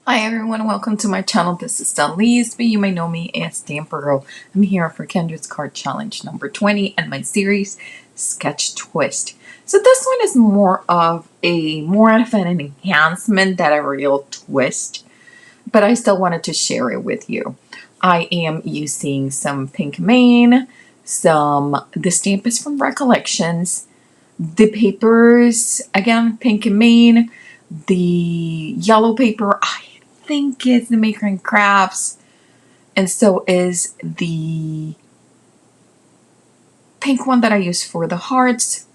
Hi everyone, welcome to my channel. This is Elise, but you may know me as Stamprgrl. I'm here for Kendra's card challenge number 20 and my series Sketch Twist. So this one is more of an enhancement than a real twist, but I still wanted to share it with you. I am using some pink mane, the stamp is from Recollections, the papers, again, pink and mane, the yellow paper, I think it's the Maker and Crafts, and so is the pink one that I use for the hearts.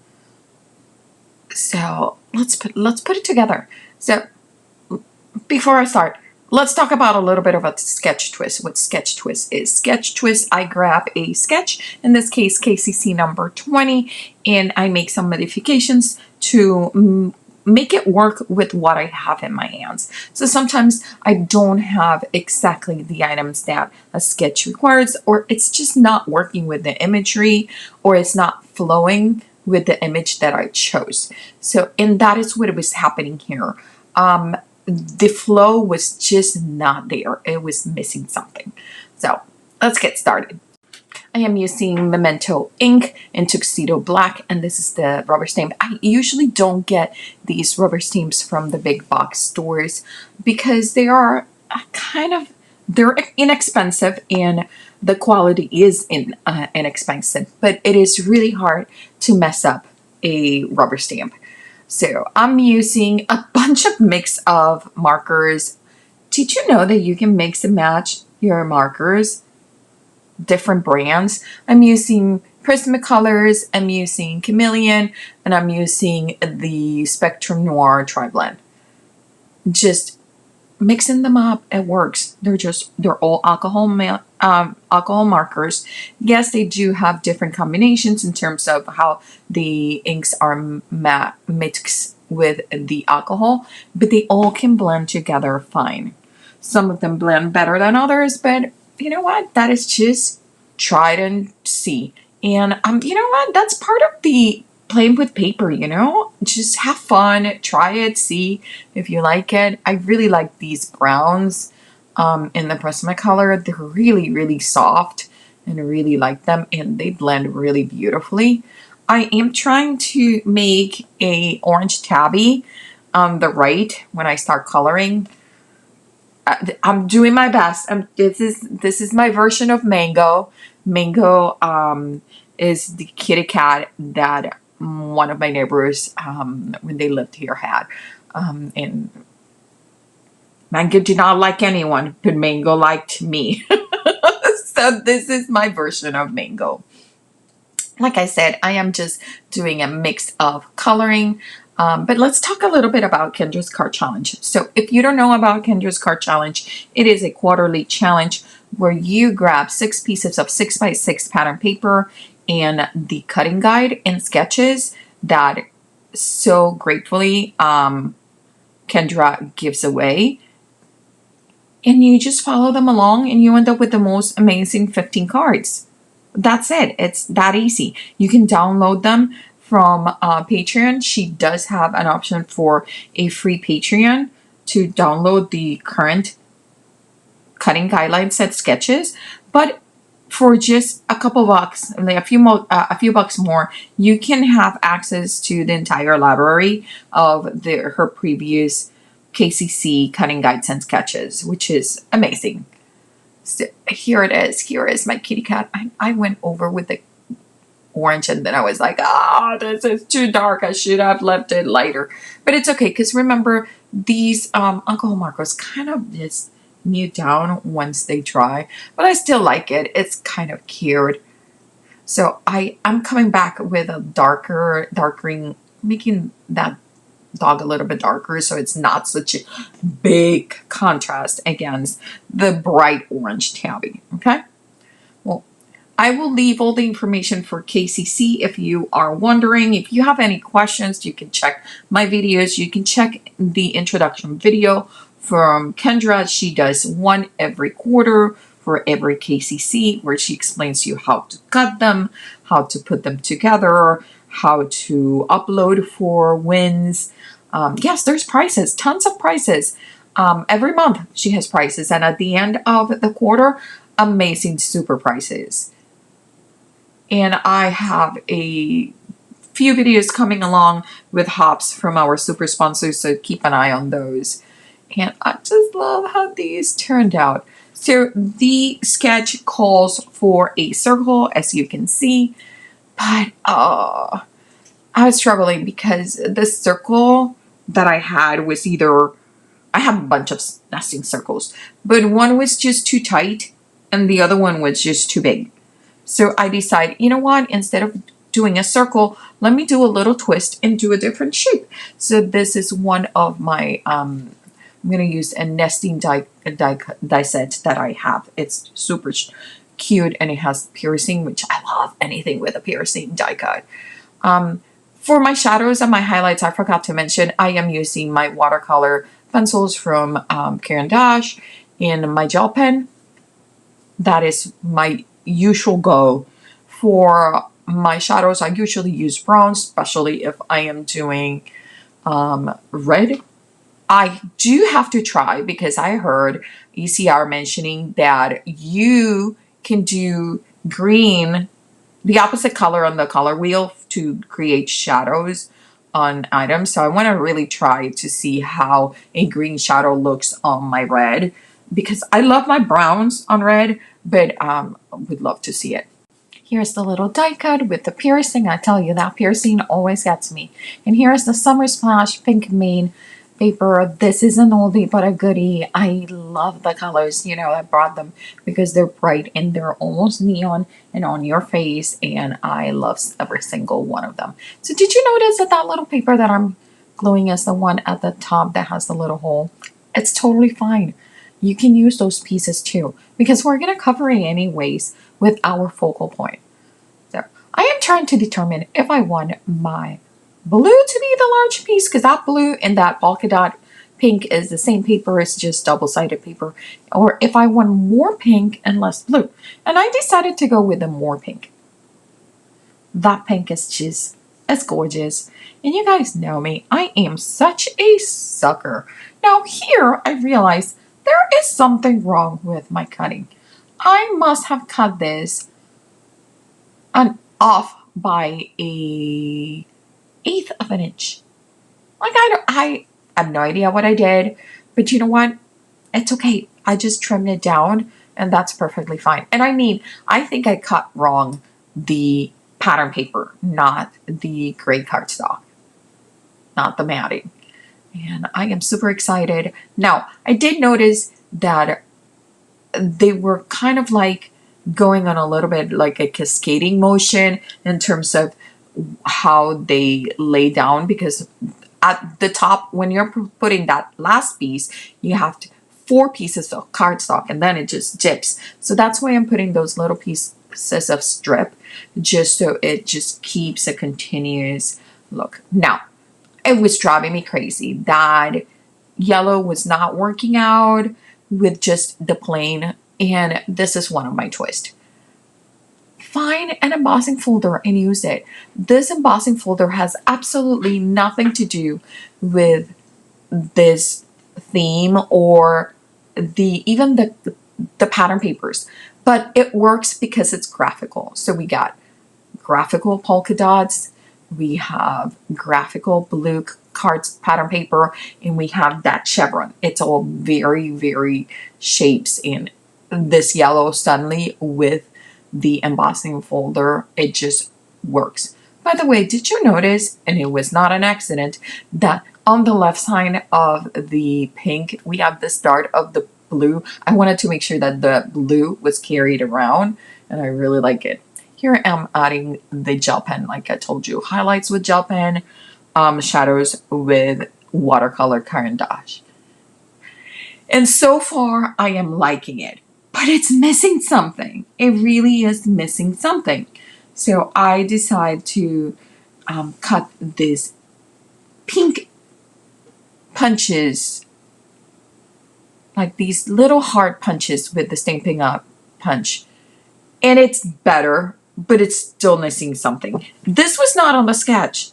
So let's put it together. So before I start, let's talk about a little bit about Sketch Twist. What Sketch Twist is. Sketch Twist, I grab a sketch, in this case KCC number 20, and I make some modifications to make it work with what I have in my hands. So sometimes I don't have exactly the items that a sketch requires, or it's just not working with the imagery, or it's not flowing with the image that I chose. So, and that is what was happening here. The flow was just not there. It was missing something. So let's get started. I am using Memento ink in Tuxedo Black, and this is the rubber stamp. I usually don't get these rubber stamps from the big box stores because they are they're inexpensive and the quality is inexpensive, but it is really hard to mess up a rubber stamp. So I'm using a bunch of mix of markers. Did you know that you can mix and match your markers? Different brands. I'm using Prismacolors, I'm using Chameleon, and I'm using the Spectrum Noir Tri-Blend. Just mixing them up, it works. They're all alcohol markers. Yes, they do have different combinations in terms of how the inks are mixed with the alcohol, but they all can blend together fine. Some of them blend better than others, but you know what? That is just try it and see. And you know what? That's part of the playing with paper, just have fun, try it, see if you like it. I really like these browns in the Prismacolor. They're really, really soft and I really like them, and they blend really beautifully. I am trying to make a orange tabby on the right when I start coloring. I'm doing my best. This is my version of Mango. Mango is the kitty cat that one of my neighbors, when they lived here, had. And Mango did not like anyone, but Mango liked me. So this is my version of Mango. Like I said, I am just doing a mix of coloring. But let's talk a little bit about Kendra's Card Challenge. So if you don't know about Kendra's Card Challenge, it is a quarterly challenge where you grab 6 pieces of 6x6 pattern paper and the cutting guide and sketches that so gratefully Kendra gives away. And you just follow them along and you end up with the most amazing 15 cards. That's it. It's that easy. You can download them from Patreon. She does have an option for a free Patreon to download the current cutting guideline set sketches, but for just a couple bucks, like a few bucks more, you can have access to the entire library of her previous KCC cutting guides and sketches, which is amazing. So here it is. Here is my kitty cat. I went over with the orange and then I was like, this is too dark. I should have left it lighter. But it's okay, because remember, these alcohol markers kind of just mute down once they dry. But I still like it. It's kind of cute. So I'm coming back with a darker green, making that dog a little bit darker so it's not such a big contrast against the bright orange tabby. Okay, well, I will leave all the information for KCC if you are wondering. If you have any questions, you can check my videos. You can check the introduction video from Kendra. She does one every quarter for every KCC where she explains to you how to cut them, how to put them together, how to upload for wins. Yes, there's prices, tons of prices. Every month she has prices, and at the end of the quarter, amazing super prices. And I have a few videos coming along with hops from our super sponsors, so keep an eye on those. And I just love how these turned out. So the sketch calls for a circle, as you can see, but I was struggling because the circle that I had was either, I have a bunch of nesting circles, but one was just too tight and the other one was just too big. So I decided, you know what, instead of doing a circle, let me do a little twist and do a different shape. So this is one of my, I'm going to use a nesting die set that I have. It's super cute and it has piercing, which I love anything with a piercing die cut. For my shadows and my highlights, I forgot to mention, I am using my watercolor pencils from Caran d'Ache in my gel pen. That is my usual go. For my shadows, I usually use brown, especially if I am doing red. I do have to try, because I heard ECR mentioning that you can do green, the opposite color on the color wheel, to create shadows on items. So I want to really try to see how a green shadow looks on my red, because I love my browns on red, but would love to see it. Here's the little die cut with the piercing. I tell you, that piercing always gets me. And here's the Summer Splash Pink Main paper. This is an oldie but a goodie. I love the colors, you know, I brought them because they're bright and they're almost neon and on your face, and I love every single one of them. So did you notice that that little paper that I'm gluing is the one at the top that has the little hole? It's totally fine. You can use those pieces too, because we're going to cover it anyways with our focal point. So I am trying to determine if I want my blue to be the large piece, because that blue and that polka dot pink is the same paper, it's just double-sided paper, or if I want more pink and less blue. And I decided to go with the more pink. That pink is just, it's gorgeous. And you guys know me, I am such a sucker. Now here I realize there is something wrong with my cutting. I must have cut this off by a 1/8 of an inch. Like I have no idea what I did, but you know what? It's okay. I just trimmed it down and that's perfectly fine. And I mean, I think I cut wrong the pattern paper, not the gray cardstock, not the matting. And I am super excited. Now, I did notice that they were kind of like going on a little bit like a cascading motion in terms of how they lay down, because at the top, when you're putting that last piece, you have 4 pieces of cardstock and then it just dips. So that's why I'm putting those little pieces of strip, just so it just keeps a continuous look. Now, it was driving me crazy that yellow was not working out with just the plain, and this is one of my twists. Find an embossing folder and use it. This embossing folder has absolutely nothing to do with this theme or even the pattern papers, but it works because it's graphical. So we got graphical polka dots, we have graphical blue cards pattern paper, and we have that chevron. It's all very, very shapes in this yellow suddenly with the embossing folder. It just works. By the way, did you notice, and it was not an accident, that on the left side of the pink, we have the start of the blue. I wanted to make sure that the blue was carried around, and I really like it. Here I am adding the gel pen, like I told you, highlights with gel pen, shadows with watercolor Caran d'Ache. And so far, I am liking it. But it's missing something. It really is missing something. So I decide to cut this pink punches, like these little heart punches with the Stampin' Up punch. And it's better, but it's still missing something. This was not on the sketch.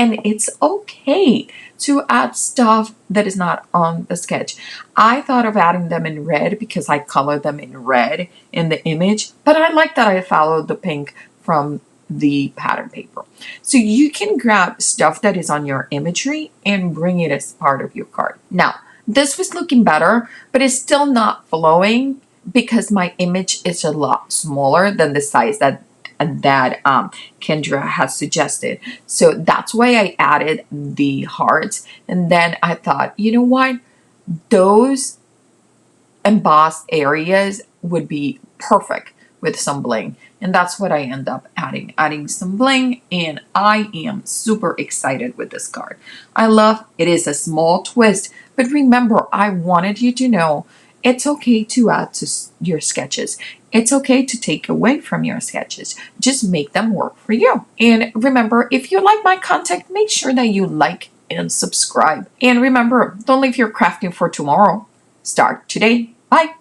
And it's okay to add stuff that is not on the sketch. I thought of adding them in red because I colored them in red in the image, but I like that I followed the pink from the pattern paper. So you can grab stuff that is on your imagery and bring it as part of your card. Now, this was looking better, but it's still not flowing because my image is a lot smaller than the size that Kendra has suggested. So that's why I added the hearts. And then I thought, you know what? Those embossed areas would be perfect with some bling. And that's what I end up adding some bling. And I am super excited with this card. I love it. Is a small twist, but remember, I wanted you to know it's okay to add to your sketches. It's okay to take away from your sketches. Just make them work for you. And remember, if you like my content, make sure that you like and subscribe. And remember, don't leave your crafting for tomorrow. Start today. Bye.